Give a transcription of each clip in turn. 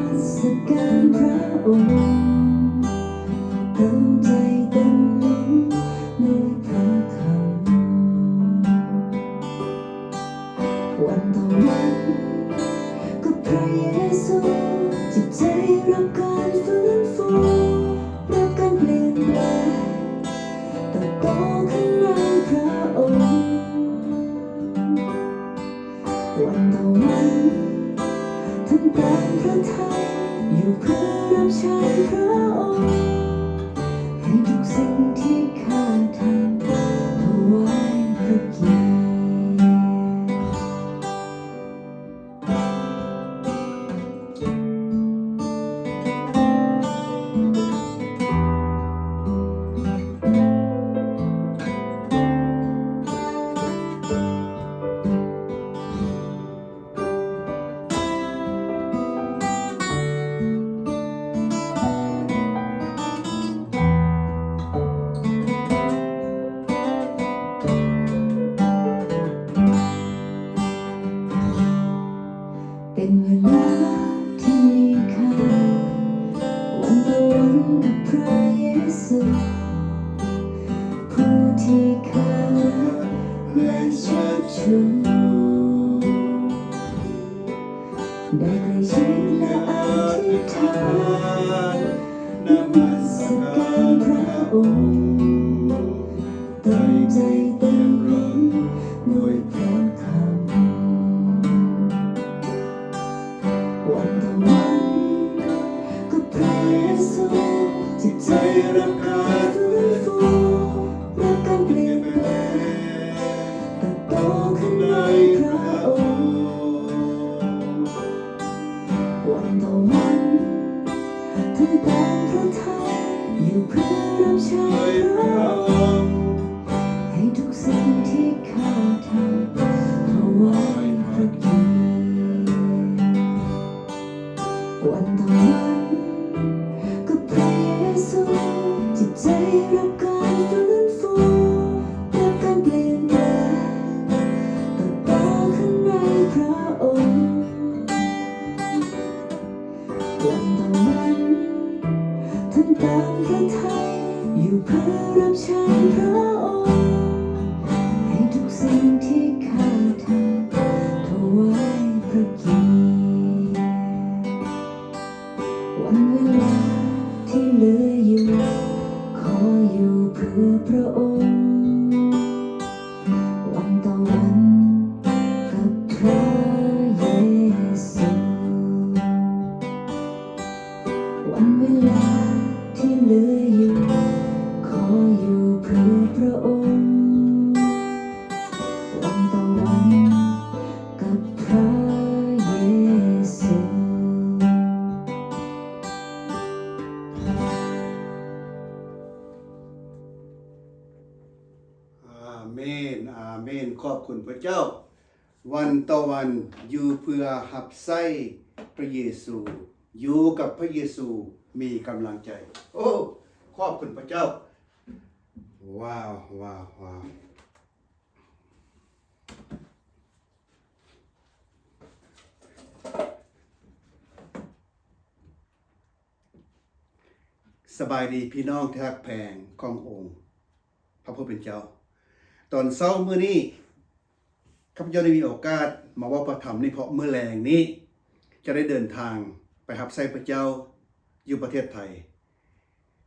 มัสการพระองค์เต็มใจเต็มล้นด้วยพระคำวันต่อวันก็พระเยซูจิตใจรับการฟื้นฟูรับการเปลี่ยนแปลงเติบโตขึ้นในพระองค์วันต่อวันท่านตามพระทัยอยู่เพื่อรับใช้พระองค์ให้ทุกสิ่งที่ข้าทำถวายพระเกียรติเป็นเวลาที่มีค่าวันต่อวันกับพระเยซูผู้ที่ข้ารักและเชิดชูได้ใกล้ชิดและอธิษฐานนมัสการพระองค์เต็มใจเต็มล้นด้วยพระคำวันต่อวันก็พระเยซูจิตใจรับการฟื้นฟูรับการเปลี่ยนแปลงเติบโตขึ้นในพระองค์วันต่อวันท่านตามพระทัยอยู่เพื่อรับใช้พระองค์ให้ทุกสิ่งที่ข้าทำถวายพระเกียรติวันต่อวันก็พระเยซูจิตใจรับการฟื้นฟูรับการเปลี่ยนแปลงเติบโตขึ้นในพระองค์วันต่อวันท่านตามพระทัยอยู่เพื่อรับใช้พระองค์ให้ทุกสิ่งที่ข้าทำถวายพระเกียรติวันเวลาที่เหลืออยู่ขออยู่เพื่อพระองค์วันต่อวันกับพระเยซูวันเวลาที่เหลืออยู่ขออยู่เพื่อพระองค์วันต่อวันกับพระเยซู อาเมนอาเมนขอบคุณพระเจ้าวันต่อวันอยู่เพื่อหับไส้พระเยซูอยู่กับพระเยซูมีกำลังใจโอ้ขอบคุณพระเจ้าว้าวว้าวว้าวสบายดีพี่น้องที่รักแพงขององค์พระผู้เป็นเจ้าตอนเช้ามื้อนี้ข้าพเจ้าได้มีโอกาสมาเว้าพระธรรมนี่เพราะมื้อแลงนี้จะได้เดินทางไปรับใช้พระเจ้าอยู่ประเทศไทย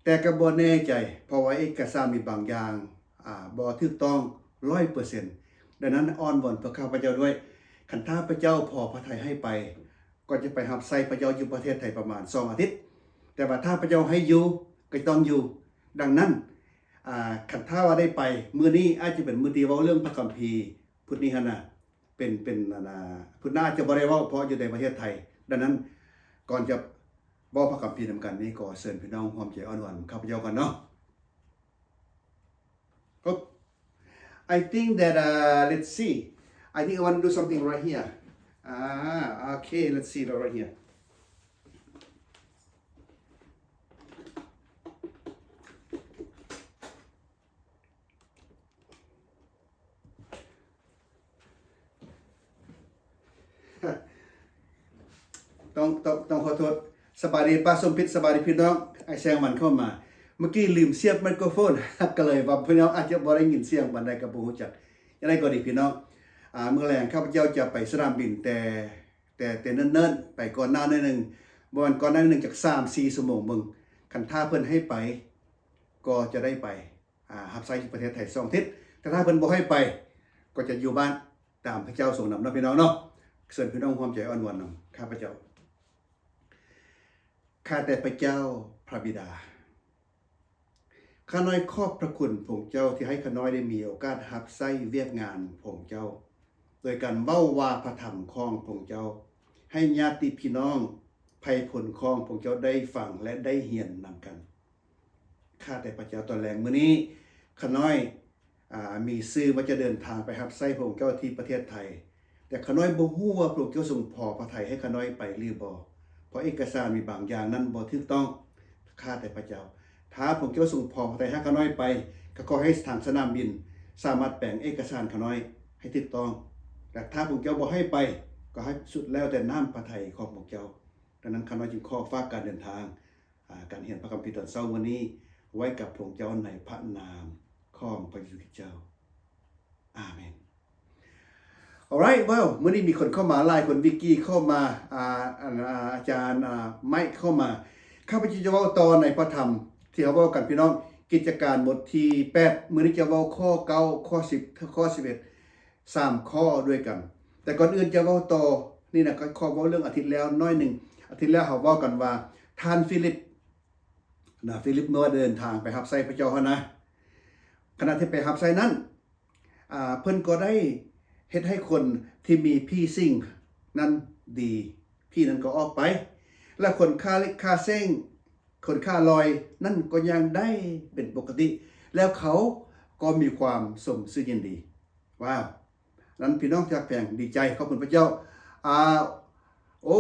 แต่ก็บ่แน่ใจเพราะว่าเอกสารมีบางอย่างบ่ถูกต้อง 100% ดังนั้นอ้อนวอนพระข้าพเจ้าด้วยคันถ้าพระเจ้าพอพระทัยให้ไปก็จะไปรับใช้พระเจ้าอยู่ประเทศไทยประมาณ2อาทิตย์แต่ว่าถ้าพระเจ้าให้อยู่ก็ต้องอยู่ดังนั้นคันถ้าว่าได้ไปมื้อนี้อาจจะเป็นมื้อที่เว้าเรื่องพระคัมภีร์พุทธนี้หั่นน่ะเป็นพุทธน่าจะบ่ได้เว้าเพราะอยู่ในประเทศไทยดังนั้นก่อนจะเว้าพระคัมภีร์นำกันนี้ก็เชิญพี่น้องร่วมใจอ้อนวอนข้าพเจ้ากันเนาะก็ I think that let's see I think I want to do something right here okay let's see right here ต้องขอโทษสบายดีป้าสมพิษสบายดีพี่น้องไอ้แซงมันเข้ามาเมื่อกี้ลืมเสียบไมโครโฟน ก็เลยว่าพี่น้องอาจจะบ่ได้ยินเสียงบันไดกับบ่ฮู้จักยังไงก็ดีพี่น้องเมื่อแรงข้าพเจ้าจะไปสนามบินแต่เนิ่นๆไปก่อนหน้านิดนึงบ่วันก่อนหน้านิดนึงจาก 3-4 ชั่วโมงมึงคันถ้าเพิ่นให้ไปก็จะได้ไปฮับไซต์ประเทศไทย2 ทิศแต่ถ้าเพิ่นบ่ให้ไปก็จะอยู่บ้านตามพระเจ้าทรงนำนะพี่น้องเนาะเชิญพี่น้องความใจอ่อนหวานนำข้าพเจ้าข้าแต่พระเจ้าพระบิดาข้าน้อยขอบพระคุณพระเจ้าที่ให้ข้าน้อยได้มีโอกาสรับใช้เวียกงานพระเจ้าโดยการเว้าว่าพระธรรมของพระเจ้าให้ญาติพี่น้องไผผลของพระเจ้าได้ฟังและได้เรียนนำกันข้าแต่พระเจ้าตอนแรงมื้อนี้ข้าน้อยมีชื่อว่าจะเดินทางไปรับใช้พระเจ้าที่ประเทศไทยแต่ข้าน้อยบ่ฮู้ว่าพระเจ้าทรงพอพระทัยให้ข้าน้อยไปหรือบ่เพราะเอกสารมีบางอย่างนั้นบ่ถูกต้องข้าแต่พระเจ้าถ้าพระเจ้าทรงพอพระทัยให้ข้าน้อยไปก็ขอให้ทางสนามบินสามารถแปลงเอกสารข้าน้อยให้ถูกต้องแต่ถ้าพระเจ้าบ่ให้ไปก็ให้สุดแล้วแต่น้ำพระทัยของพระเจ้าดังนั้นข้าน้อยจึงขอฝากการเดินทางการเรียนพระคัมภีร์ตอนเช้าวันนี้ไว้กับพระเจ้าในพระนามของพระเยซูคริสต์เจ้าอาเมน Alright well มื้อนี้มีคนเข้ามาหลายคนวิกกี้เข้ามาอาจารย์ไมค์เข้ามาข้าพเจ้าจะเว้าตอนในพระธรรมที่เขาเว้ากันพี่น้องกิจการบทที่8มื้อนี้จะเว้าข้อ9ข้อ10ข้อ11 3ข้อด้วยกันแต่ก่อนอื่นจะเว้าต่อนี่นะก็ขอเว้าเรื่องอาทิตย์แล้วน้อยหนึ่งอาทิตย์แล้วเขาเว้ากันว่าท่านฟิลิปเมื่อเดินทางไปรับใช้พระเจ้านะขณะที่ไปรับใช้นั้นเพิ่นก็ได้เฮ็ดให้คนที่มีพี่สิ่งนั้นดีพี่นั้นก็ออกไปและคนค่าเล็กค่าเส้งคนค่าลอยนั่นก็ยังได้เป็นปกติแล้วเขาก็มีความสมซื่อยินดีว้าวนั้นพี่น้องจากแพงดีใจขอบคุณพระเจ้าโอ้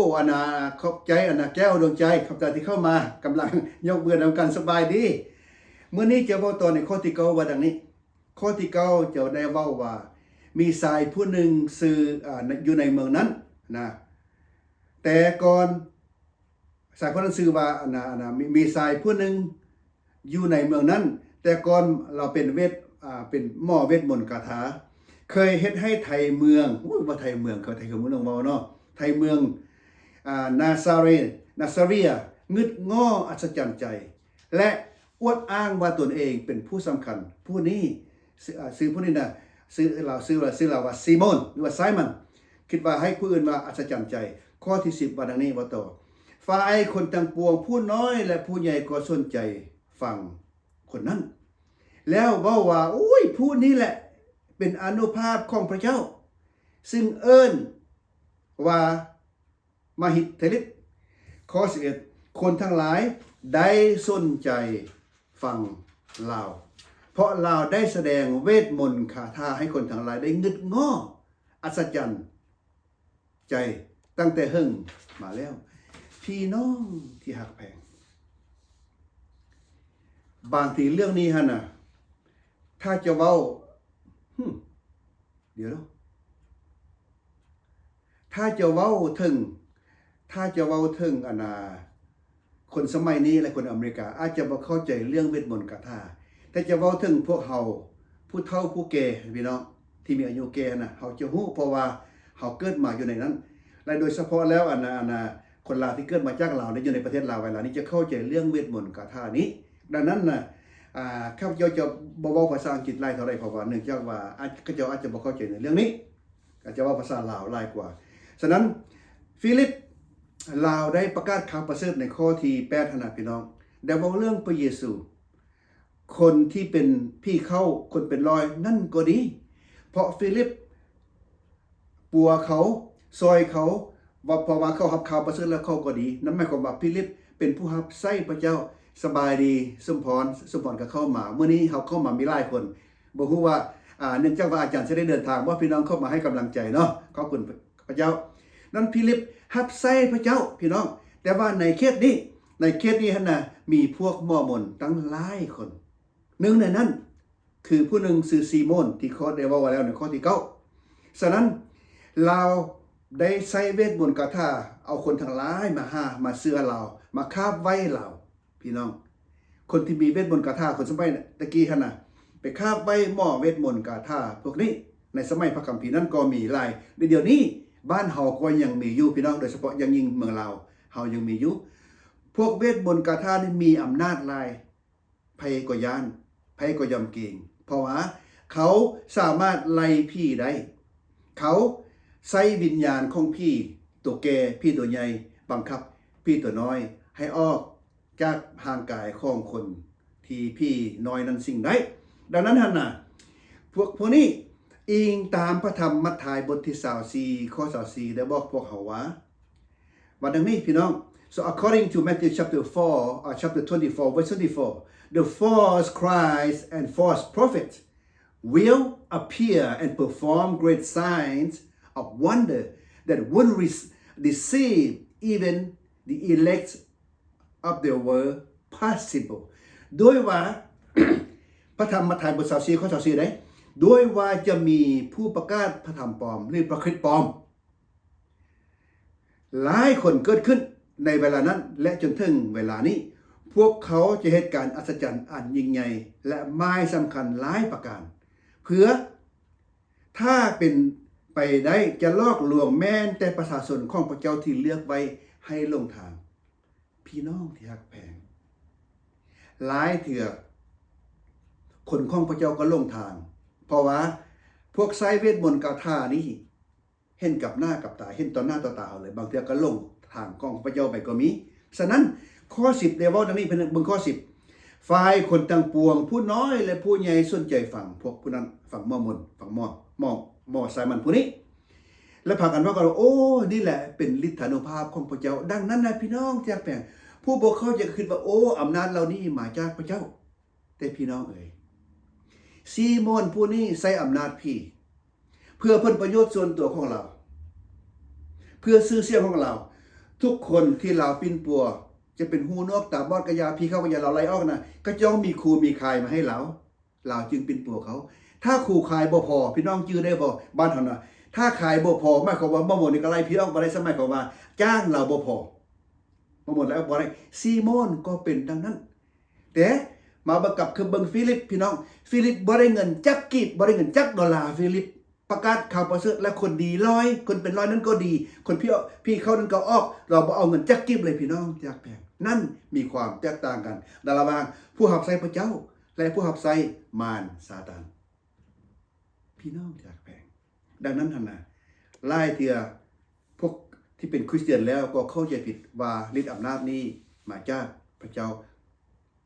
ขอบใจแก้วดวงใจขอบใจที่เข้ามากำลังยกมือนำกันสบายดีมื้อนี้จะเว้าตอนในข้อที่9ว่าดังนี้ข้อที่9จะได้เว้าว่ามีชายผู้หนึ่งซื้ออยู่ในเมืองนั้นนะแต่ก่อนชายคนนั้นซื้อว่ามีชายผู้หนึ่งอยู่ในเมืองนั้นแต่ก่อนเราเป็นเป็นหม้อเวทมนต์คาถาเคยเฮ็ดให้ไทยเมืองว่าไทยเมืองเขาไทยเมืองเว้าเนาะไทยเมืองนาซาเรียงึดง้ออัศจรรย์ใจและอวดอ้างว่าตนเองเป็นผู้สำคัญผู้นี้ซื้อผู้นี้นะซื้อเราว่าซีโมนหรือว่าไซมอนคิดว่าให้ผู้อื่นมาอัศจรรย์ใจข้อที่10ว่าดังนี้ว่าต่อฝ่ายคนต่างปวงผู้น้อยและผู้ใหญ่ก็สนใจฟังคนนั้นแล้วเว้าว่าอุ้ยผู้นี้แหละเป็นอานุภาพของพระเจ้าซึ่งเอิ้นว่ามหิทธิฤทธิ์ข้อ11คนทั้งหลายได้สนใจฟังลาวเพราะลาวได้แสดงเวทมนต์คาถาให้คนทั้งหลายได้งึดง้ออัศจรรย์ใจตั้งแต่เฮิ่งมาแล้วพี่น้องที่หักแพงบางทีเรื่องนี้น่ะถ้าจะเว้าเดี๋ยวถ้าจะเว้าถึงคนสมัยนี้และคนอเมริกาอาจจะบ่เข้าใจเรื่องเวทมนต์คาถาแต่จะเว้าถึงพวกเฮาผู้เฒ่าผู้แก่พี่น้องที่มีอายุแก่น่ะเฮาจะฮู้เพราะว่าเฮาเกิดมาอยู่ในนั้นและโดยเฉพาะแล้วคนลาวที่เกิดมาจากลาวอยู่ในประเทศลาวเวลานี้จะเข้าใจเรื่องเวทมนต์คาถานี้ดังนั้นน่ะข้าพเจ้าจะบ่เว้าภาษาอังกฤษหลายเท่าใดเพราะว่าเนื่องจากว่าเขาเจ้าอาจจะบ่เข้าใจในเรื่องนี้อาจจะเว้าภาษาลาวหลายกว่าฉะนั้นฟิลิปลาวได้ประกาศข่าวประเสริฐในข้อที่8นะพี่น้องได้เว้าเรื่องพระเยซูคนที่เป็นพี่เข้าคนเป็นรอยนั่นก็ดีเพราะฟิลิปปัวเขาซอยเขาว่าพอว่าเขารับข่าวประเสริฐแล้วเขาก็ดีนั่นหมายความว่าฟิลิปเป็นผู้รับใช้พระเจ้าสบายดีสมพรก็เข้ามาเมื่อนี้เขาเข้ามามีหลายคนบ่ฮู้ว่าเนื่องจากว่าอาจารย์จะได้เดินทางว่าพี่น้องเข้ามาให้กำลังใจเนาะขอบคุณพระเจ้านั้นฟิลิปรับใช้พระเจ้าพี่น้องแต่ว่าในเคสนี้น่ะมีพวกมอร์มอนตั้งหลายคนหนึ่งในนั้นคือผู้หนึ่งชื่อซีโมนที่ข้อได้ว่าแล้วในข้อที่9ฉะนั้นเรา ได้ใช้เวทมนต์คาถาเอาคนทั้งหลายมามาเสื้อเรามาคาบไว้เราพี่น้องคนที่มีเวทมนต์คาถาคนสมัยตะกี้ขนาดไปคาบไว้หม้อเวทมนต์คาถาพวกนี้ในสมัยพระคัมภีร์นั้นก็มีหลายเดี๋ยวนี้บ้านเฮาก็ยังมีอยู่พี่น้องโดยเฉพาะยังยิ่งเมืองลาวเฮายังมีอยู่พวกเวทมนต์คาถานี่มีอำนาจหลายภัยก็ย่านภัยก็ยำเกรงเพราะว่าเขาสามารถไล่ผีได้เขาใช้วิญญาณของพี่ตัวแก่พี่ตัวใหญ่บังคับพี่ตัวน้อยให้ออกจากห่างกายของคนที่พี่น้อยนั้นสิ่งใดดังนั้นท่านน่ะพวกนี้อิงตามพระธรรมมัทธิวบทที่24ข้อ24ได้บอกพวกเขาว่าวันนี้พี่น้อง so according to Matthew chapter 4 chapter 24 verse 24 the false Christ and false prophets will appear and perform great signs of wonder that would deceive even the elect of the world possible โดยว่า พระธรรมมัทธิวบท24ข้อ24ได้โดยว่าจะมีผู้ประกาศพระธรรมปลอมหรือพระคริสต์ปลอมหลายคนเกิดขึ้นในเวลานั้นและจนถึงเวลานี้พวกเขาจะเหตุการณ์อัศจรรย์อันยิ่งใหญ่และหมายสำคัญหลายประการเพื่อถ้าเป็นไปได้จะลอกลวงแม้แต่ประชาชนของพระเจ้าที่เลือกไว้ให้ลงทางพี่น้องที่ฮักแพงหลายเถื่อคนของพระเจ้าก็ลงทางเพราะว่าพวกไซเวทมนต์คาถานี้เห็นกับหน้ากับตาเห็นต่อหน้าต่อตาเลยบางเถื่อก็ลงทางของพระเจ้าไปก็มีฉะนั้นข้อ10เดวอลนี้เป็นเบิ่งข้อ10ฝ่ายคนต่างปวงผู้น้อยและผู้ใหญ่สนใจฟังพวกผู้นั้นฟังหม้อมนฟังหม้อไซมันผู้นี้และพากันว่ากันโอ้นี่แหละเป็นฤทธานุภาพของพระเจ้าดังนั้นนะพี่น้องจากแปลงผู้บ่เข้าจะคิดว่าโอ้อำนาจเหล่านี้มาจากพระเจ้าแต่พี่น้องเอ๋ยซีโมนผู้นี้ใช้อำนาจพี่เพื่อผลประโยชน์ส่วนตัวของเราเพื่อซื้อเสียงของเราทุกคนที่เราปิ้นปัวจะเป็นหูนกตาบอดกระยาพี่เข้ากระยาเราไล่ออกนะก็จ้องมีครูมีคายมาให้เราจึงปิ้นปัวเขาถ้าครูคายบ่พอพี่น้องจื้อได้บ่บ้านเฮานะถ้าขายบ่พอหมายความว่าบ่หมดนี่ก็ไล่พี่น้องบ่ได้สมัยความว่าจ้างเราบ่พอบ่หมดแล้วบ่ได้ซีโมนก็เป็นดังนั้นแต่มาประกับคือเบิ่งฟิลิปพี่น้องฟิลิปบ่ได้เงินจักกีบบ่ได้เงินจักดอลลาร์ฟิลิปประกาศข่าวประเสริฐและคนดี100คนเป็น100นั้นก็ดีคนพี่เขานั้นก็ออกเราบ่เอาเงินจักกีบเลยพี่น้องจากแพงนั่นมีความแตกต่างกันระหว่างผู้รับใช้พระเจ้าและผู้รับใช้มารซาตานพี่น้องจากแพงดังนั้นท่านน่ะหลายเทื่อพวกที่เป็นคริสเตียนแล้วก็เข้าใจผิดว่าฤทธิ์อำนาจนี้มาจากพระเจ้า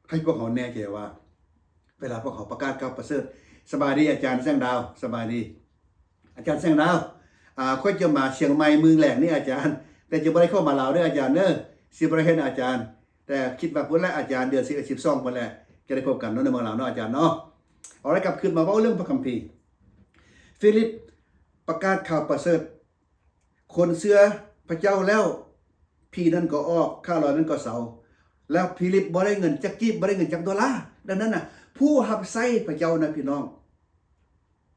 ให้พวกเขาแน่ใจว่าเวลาพวกเขาประกาศข่าวประเสริฐสบายดีอาจารย์แสงดาวสบายดีอาจารย์แสงดาวค่อยจะมาเชียงใหม่เมืองแหลงนี่อาจารย์แต่จะบ่ได้เข้ามาลาวเด้ออาจารย์เด้อสิบ่ได้เห็นอาจารย์แต่คิดว่าพุ่นละอาจารย์เดือน11 12พุ่นแหละจะได้พบกันเนาะในเมืองลาวเนาะอาจารย์เนาะเอาละกลับขึ้นมาเว้าเรื่องพระคัมภีร์ฟิลิปประกาศข่าวประเสริฐคนเชื่อพระเจ้าแล้วพี่นั่นก็ออกข้าร้อยนั้นก็เสาแล้วฟิลิปบ่ได้เงินจักกีบบ่ได้เงินจักดอลลาร์ดังนั้นน่ะผู้รับใช้พระเจ้านะพี่น้อง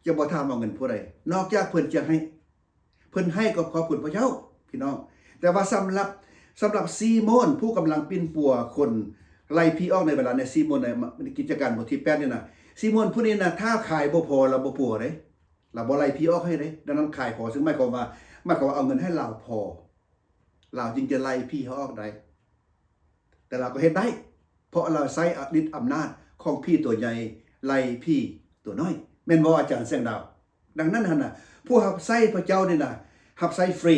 จะบ่ถามเอาเงินผู้ใดนอกจากเพิ่นจะให้เพิ่นให้ก็ขอบคุณพระเจ้าพี่น้องแต่ว่าสำหรับซีโมนผู้กำลังปิ้นปัวคนไล่พี่ออกในเวลาในซีโมนในกิจการบทที่8นี่น่ะซีโมนผู้นี้น่ะถ้าขายบ่พอเราบ่ปัวเด้เราบ่ไล่พี่ออกให้เด้ดังนั้นขายพอซึ่งหมายความว่าเอาเงินให้เราพอเราจึงจะไล่พี่เขาออกได้แต่เราก็เฮ็ดได้เพราะเราใช้ฤทธิ์อำนาจของพี่ตัวใหญ่ไล่พี่ตัวน้อยแม่นบ่อาจารย์แสงดาวดังนั้นหั่นน่ะผู้รับใช้พระเจ้านี่น่ะรับใช้ฟรี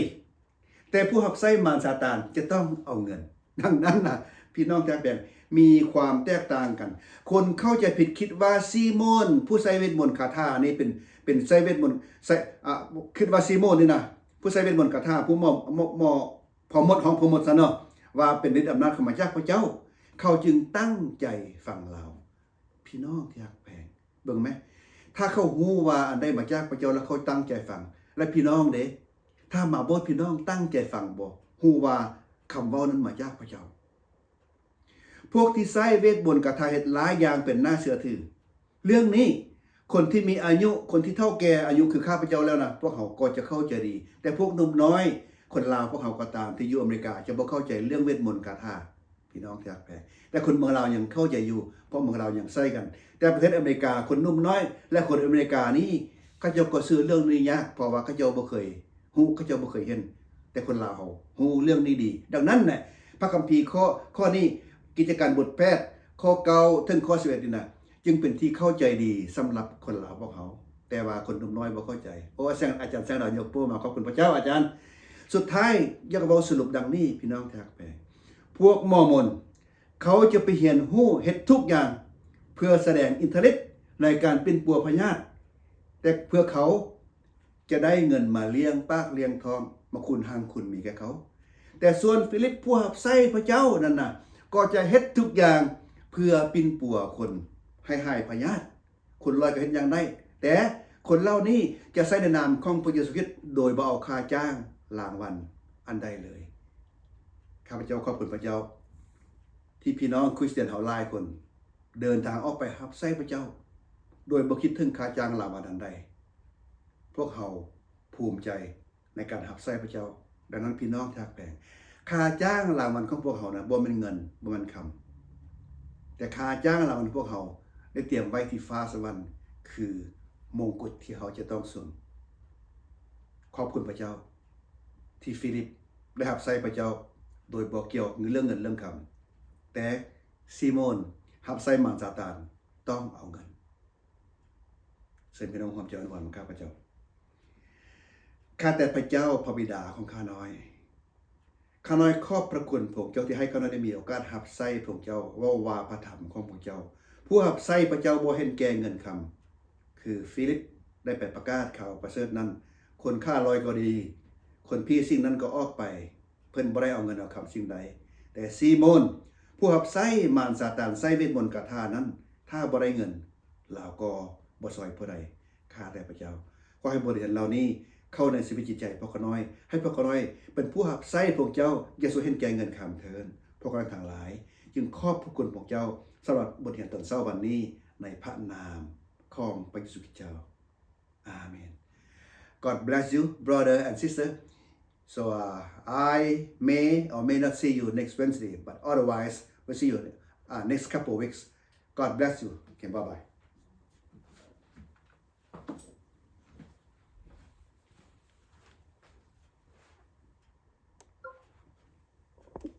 แต่ผู้รับใช้มารซาตานจะต้องเอาเงินดังนั้นน่ะพี่น้องจากแบ่งมีความแตกต่างกันคนเข้าใจผิดคิดว่าซีโมนผู้ใช้เวทมนต์คาถานี่เป็นใช้เวทมนต์คิดว่าซีโมนนี่น่ะผู้ใช้เวทมนต์คาถาผู้พอหมดของพอหมดซะเนาะว่าเป็นฤทธิ์อำนาจของมาจากพระเจ้าเขาจึงตั้งใจฟังเราพี่น้องที่รักแพงเบิ่งไหมถ้าเขาฮู้ว่าอันใดมาจากพระเจ้าแล้วเขาตั้งใจฟังและพี่น้องเด้ถ้ามาบ่พี่น้องตั้งใจฟังบ่ฮู้ว่าคำเว้านั้นมาจากพระเจ้าพวกที่ใช้เวทมนต์คาถาเฮ็ดหลายอย่างเป็นน่าเชื่อถือเรื่องนี้ คนที่มีอายุคนที่เท่าแก่อายุคือข้าพเจ้าแล้วนะพวกเขาก็จะเข้าใจดี แต่พวกหนุ่มน้อย คนลาวพวกเขาก็ตามที่อยู่อเมริกาจะบ่เข้าใจเรื่องเวทมนต์คาถาพี่น้องที่รักแพงแต่คนเมืองลาวยังเข้าใจอยู่เพราะเมืองลาวยังใส่กัน แต่ประเทศอเมริกาคนหนุ่มน้อย และคนอเมริกานี่เขาเจ้าก็ซื้อเรื่องนี้ยากเพราะว่าเขาเจ้าบ่เคยฮู้เขาเจ้าบ่เคยเห็นแต่คนลาวเขาฮู้เรื่องนี้ดี ดังนั้นน่ะพระคัมภีร์ข้อนี้กิจการบทแพทย์ข้อ9ถึงข้อ11นี่น่ะจึงเป็นที่เข้าใจดีสำหรับคนลาวพวกเขาแต่ว่าคนหนุ่มน้อยบ่เข้าใจเพราะว่าอาจารย์แสงดาวยกโป้มาขอบคุณพระเจ้าอาจารย์สุดท้ายอยากเว้าสรุปดังนี้พี่น้องที่รักแพงพวกมอร์มอนเขาจะไปเรียนรู้เฮ็ดทุกอย่างเพื่อแสดงอิทธิฤทธิ์ในการเป็นปัวพญาติแต่เพื่อเขาจะได้เงินมาเลี้ยงปากเลี้ยงท้องมาคุณหางคุณมีแก่เขาแต่ส่วนฟิลิปผู้รับใช้พระเจ้านั่นน่ะก็จะเฮ็ดทุกอย่างเพื่อปินปัวคนให้หายพญาติคนลอยก็เฮ็ดอย่างได้แต่คนเหล่านี้จะใช้ในนามของพระเยซูคริสต์โดยบ่เอาค่าจ้างรางวัลอันใดเลยข้าพเจ้าขอบคุณพระเจ้าที่พี่น้องคริสเตียนเฮาหลายคนเดินทางออกไปรับใช้พระเจ้าโดยบ่คิดถึงค่าจ้างรางวัลอันใดพวกเขาภูมิใจในการรับใช้พระเจ้าดังนั้นพี่น้องทักแพงค่าจ้างรางวัลของพวกเขานะบ่แม่นเงินบ่แม่นคำแต่ค่าจ้างรางวัลของพวกเขาได้เตรียมไว้ที่ฟ้าสวรรค์คือมงกุฎที่เขาจะต้องสวมขอบคุณพระเจ้าที่ฟิลิปได้รับใช้พระเจ้าโดยบ่เกี่ยวเรื่องเงินเรื่องคำแต่ซีโมนรับใช้มารซาตานต้องเอาเงินเส้นพี่น้องความเจริญวันของข้าพเจ้าข้าแต่พระเจ้าพระบิดาของข้าน้อยขอบพระคุณพระเจ้าที่ให้ข้าน้อยได้มีโอกาสรับใช้พระเจ้าเว้าว่าพระธรรมของพระเจ้าผู้รับใช้พระเจ้าบ่เห็นแก่เงินคำคือฟิลิปได้ไปประกาศข่าวประเสริฐนั้นคนค่าลอยก็ดีคนพี่สิ่งนั้นก็ออกไปเพิ่นบ่ได้เอาเงินเอาคำสิ่งใดแต่ซีโมนผู้รับใช้มารซาตานใช้เวทมนต์คาถานั้นถ้าบ่ได้เงินลาวก็บ่ซอยผู้ใดข้าแต่พระเจ้าขอให้บทเรียนเหล่านี้เข้าในชีวิตจิตใจพวกเขาน้อยให้พวกเขาน้อยเป็นผู้รับใช้พระเจ้าอย่าสูเห็นแก่เงินคำเถิดพวกเราทั้งหลายจึงขอบพระคุณพระเจ้าสำหรับบทเรียนตอนเช้าวันนี้ในพระนามของพระเยซูคริสต์เจ้าอาเมน God bless you brother and sister so I may or may not see you next Wednesday but otherwise we'll see you next couple of weeks God bless you okay bye bye